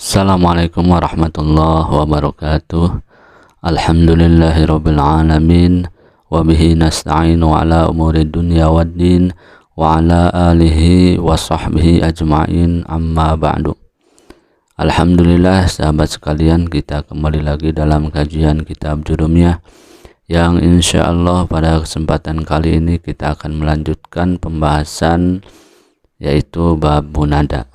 Assalamualaikum warahmatullahi wabarakatuh. Alhamdulillahirabbil alamin wa bihi nasta'inu ala umuri dunya waddin wa ala alihi wa sahbihi ajma'in, amma ba'du. Alhamdulillah, sahabat sekalian, kita kembali lagi dalam kajian kitab Jurumiyah yang insyaallah pada kesempatan kali ini kita akan melanjutkan pembahasan yaitu bab munada.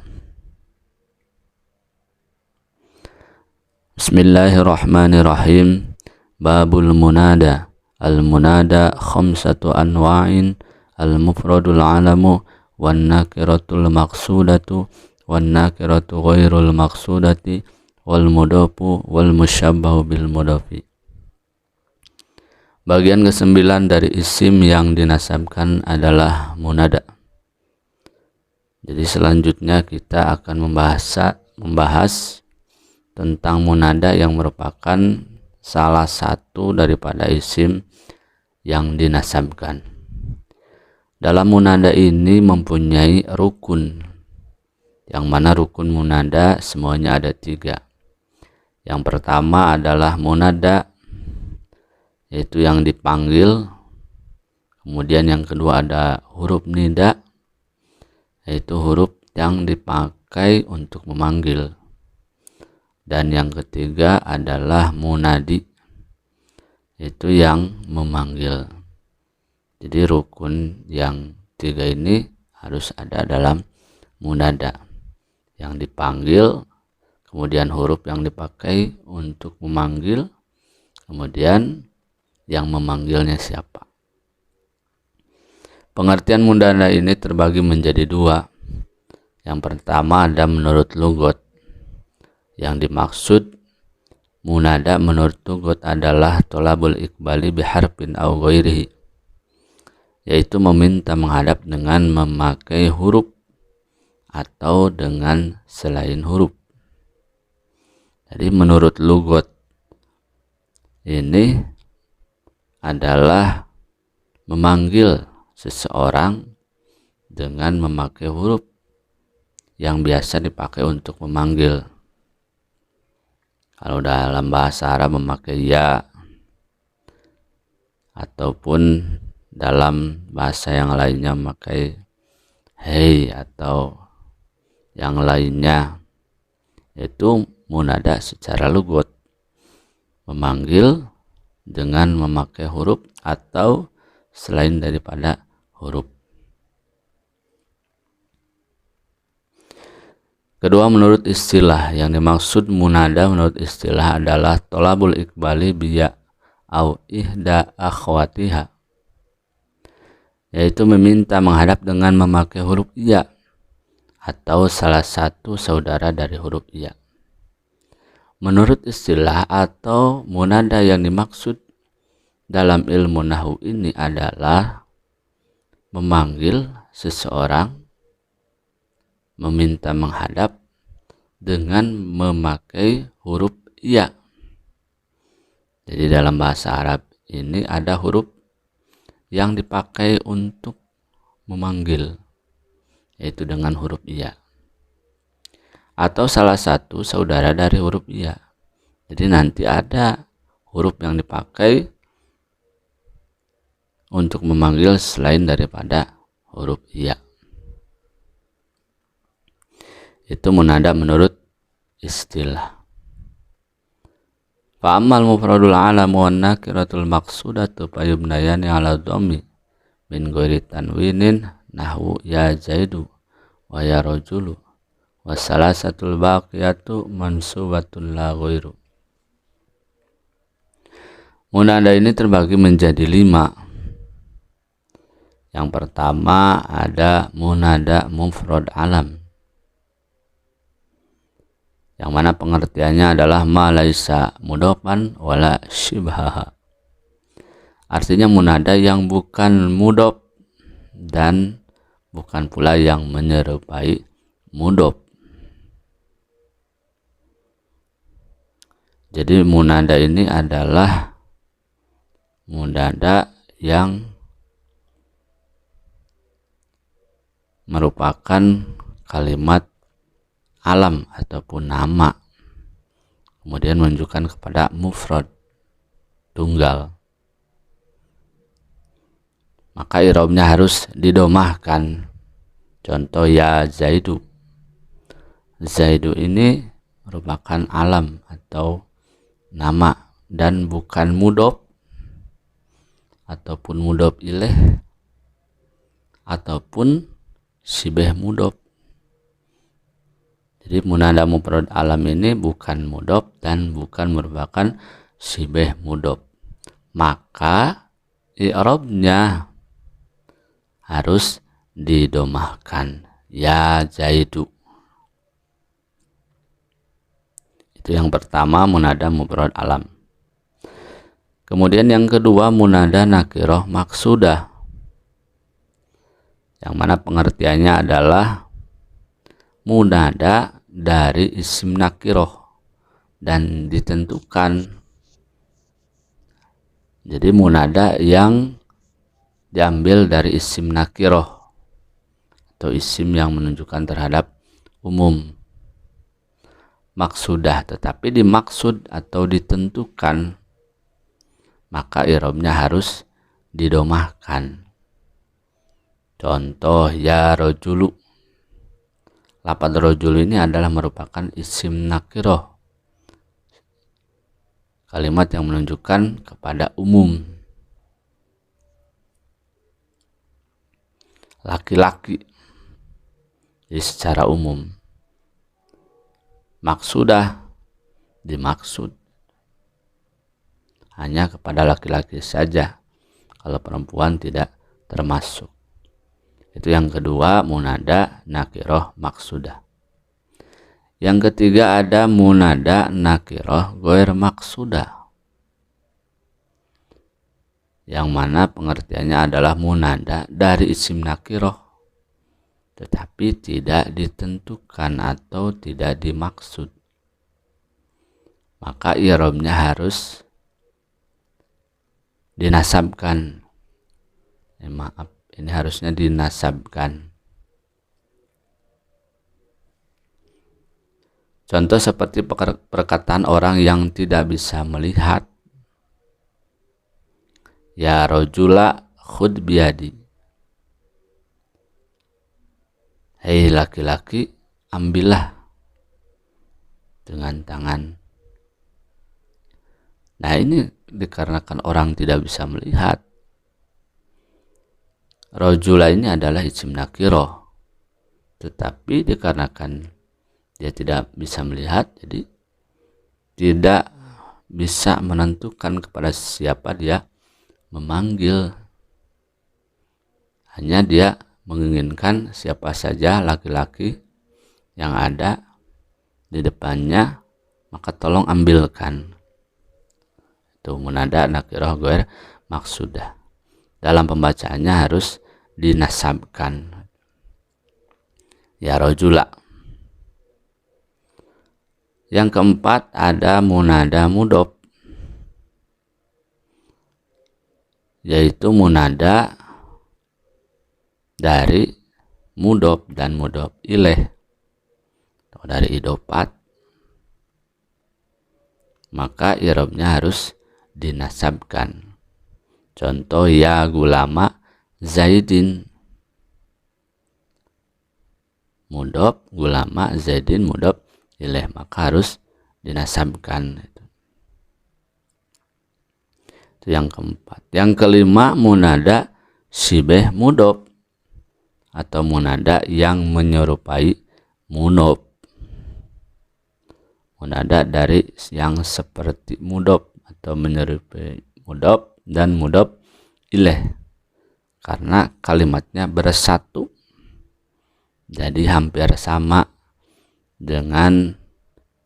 Bismillahirrahmanirrahim. Babul munada. Al-munada khamsatu anwa'in: al-mufradul alamu, wan nakiratul maqsudatu, wan nakiratu ghairul maqsudati, wal mudafu wal musyabbahu bil mudafi. Bagian ke-9 dari isim yang dinasabkan adalah munada. Jadi selanjutnya kita akan membahas tentang munada yang merupakan salah satu daripada isim yang dinasabkan. Dalam munada ini mempunyai rukun, yang mana rukun munada semuanya ada 3. Yang pertama adalah munada, yaitu yang dipanggil. Kemudian yang kedua ada huruf nida, yaitu huruf yang dipakai untuk memanggil. Dan yang ketiga adalah munadi, yaitu yang memanggil. Jadi rukun yang 3 ini harus ada dalam munada: yang dipanggil, kemudian huruf yang dipakai untuk memanggil, kemudian yang memanggilnya siapa. Pengertian munada ini terbagi menjadi 2. Yang pertama ada menurut lugot. Yang dimaksud munada menurut lugot adalah tolabul iqbali biharfin aw ghairihi, yaitu meminta menghadap dengan memakai huruf atau dengan selain huruf. Jadi menurut lugot ini adalah memanggil seseorang dengan memakai huruf yang biasa dipakai untuk memanggil. Kalau dalam bahasa Arab memakai ya, ataupun dalam bahasa yang lainnya memakai hei atau yang lainnya, yaitu munada secara lugot, memanggil dengan memakai huruf atau selain daripada huruf. Kedua, menurut istilah, yang dimaksud munada menurut istilah adalah tolabul iqbali biya au ihda akhwatiha, yaitu meminta menghadap dengan memakai huruf ya atau salah satu saudara dari huruf ya. Menurut istilah atau munada yang dimaksud dalam ilmu nahwu ini adalah memanggil seseorang, meminta menghadap dengan memakai huruf ya. Jadi dalam bahasa Arab ini ada huruf yang dipakai untuk memanggil, yaitu dengan huruf ya atau salah satu saudara dari huruf ya. Jadi nanti ada huruf yang dipakai untuk memanggil selain daripada huruf ya. Itu munada menurut istilah. Fa'amal mufradul alam wa nakiratul maqsudatu fayubnayani ala dhammi min ghairi tanwinin nahwu ya zaidu wa ya rajulu wa salasatul baqiyatu mansubatun la ghairu. Munada ini terbagi menjadi 5. Yang pertama ada munada mufrad alam, yang mana pengertiannya adalah ma laisa mudofan wala shibhaha. Artinya munada yang bukan mudof dan bukan pula yang menyerupai mudof. Jadi munada ini adalah munada yang merupakan kalimat alam ataupun nama. kemudian menunjukkan kepada mufrad, tunggal, maka i'rabnya harus didomahkan. Contoh ya Zaidu. Zaidu ini merupakan alam atau nama dan bukan mudhof ataupun mudhof ilaih ataupun sibeh mudhof. Jadi munada mufrad alam ini bukan mudhof dan bukan merupakan sibeh mudhof. Maka i'rabnya harus didomahkan, ya Zaidu. Itu yang pertama, munada mufrad alam. Kemudian yang kedua, munada nakirah maksudah, yang mana pengertiannya adalah munada dari isim nakirah dan ditentukan. Jadi munada yang diambil dari isim nakirah atau isim yang menunjukkan terhadap umum. Maksudah, tetapi dimaksud atau ditentukan, maka i'rabnya harus didomahkan. Contoh ya rojulu. Lafadz rojulu ini adalah merupakan isim nakirah, kalimat yang menunjukkan kepada umum, laki-laki, jadi secara umum. Maksudah, dimaksud hanya kepada laki-laki saja, kalau perempuan tidak termasuk. Itu yang kedua, munada nakirah maksudah. Yang ketiga ada munada nakirah ghair maksudah, yang mana pengertiannya adalah munada dari isim nakirah tetapi tidak ditentukan atau tidak dimaksud. Maka i'rabnya harus dinasabkan. Maaf, ini harusnya dinasabkan. Contoh seperti perkataan orang yang tidak bisa melihat, ya rojula khud biyadi. Hei laki-laki, ambillah dengan tangan. Nah, ini dikarenakan orang tidak bisa melihat. Rojula ini adalah isim nakirah, tetapi dikarenakan dia tidak bisa melihat, jadi tidak bisa menentukan kepada siapa dia memanggil. Hanya dia menginginkan siapa saja laki-laki yang ada di depannya, maka tolong ambilkan. Itu munada nakirah ghair maksudah. Dalam pembacaannya harus dinasabkan, ya rojula. Yang keempat ada munada mudhof, yaitu munada dari mudhof dan mudhof ilaih atau dari idofat, maka i'rabnya harus dinasabkan. Contoh ya gulama Zaidin, mudhof, gulama Zaidin mudhof ilaih, maka harus dinasabkan. Itu yang keempat. Yang kelima, munada sibeh mudhof atau munada yang menyerupai mudhof. Munada dari yang seperti mudhof atau menyerupai mudhof dan mudhof ilaih, karena kalimatnya bersatu, jadi hampir sama dengan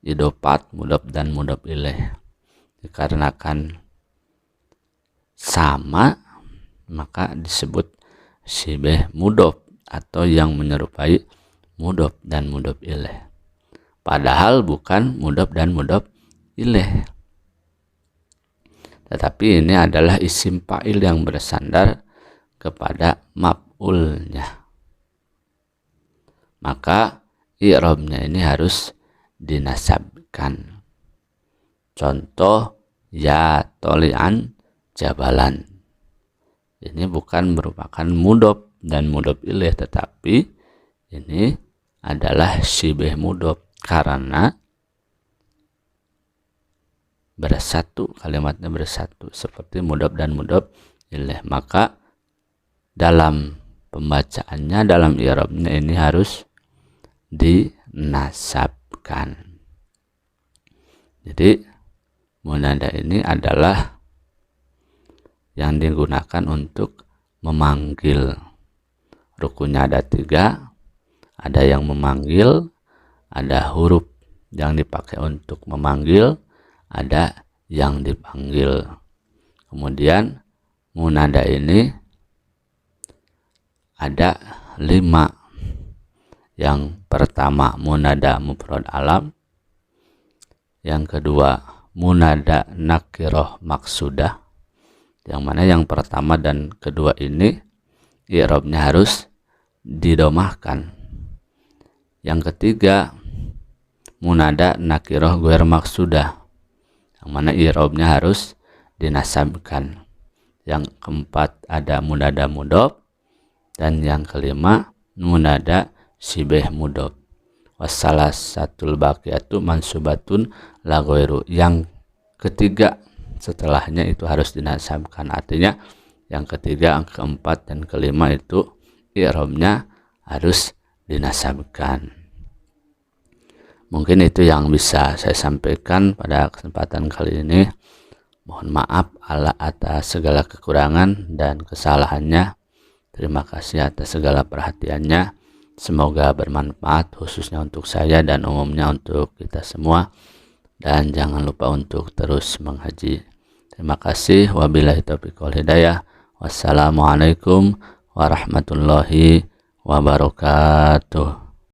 idofat mudhof dan mudhof ilaih. Dikarenakan sama, maka disebut sibeh mudhof atau yang menyerupai mudhof dan mudhof ilaih, padahal bukan mudhof dan mudhof ilaih, tetapi ini adalah isim fa'il yang bersandar kepada maf'ulnya. Maka i'rabnya ini harus dinasabkan. Contoh, ya tolian jabalan. Ini bukan merupakan mudhof dan mudhof ilaih, tetapi ini adalah syibeh mudhof karena bersatu, kalimatnya bersatu seperti mudhof dan mudhof ilaih. Maka dalam pembacaannya, dalam i'rabnya ini harus dinasabkan. Jadi munada ini adalah yang digunakan untuk memanggil. Rukunnya ada 3, ada yang memanggil, ada huruf yang dipakai untuk memanggil, ada yang dipanggil. Kemudian munada ini ada 5. Yang pertama munada mufrad alam, yang kedua munada nakiroh maksudah, yang mana yang pertama dan kedua ini i'rabnya harus didomahkan. Yang ketiga munada nakiroh ghair maksudah, yang mana i'rabnya harus dinasabkan. Yang keempat ada munada mudhof, dan yang kelima munada syibeh mudhof. Wassalasatul baqiyatu mansubatun la ghairu. Yang ketiga setelahnya itu harus dinasabkan. Artinya yang ketiga, yang keempat, dan kelima itu i'rabnya harus dinasabkan. Mungkin itu yang bisa saya sampaikan pada kesempatan kali ini. Mohon maaf atas segala kekurangan dan kesalahannya. Terima kasih atas segala perhatiannya. Semoga bermanfaat khususnya untuk saya dan umumnya untuk kita semua. Dan jangan lupa untuk terus menghaji. Terima kasih. Wabillahi taufiq wal hidayah. Wassalamualaikum warahmatullahi wabarakatuh.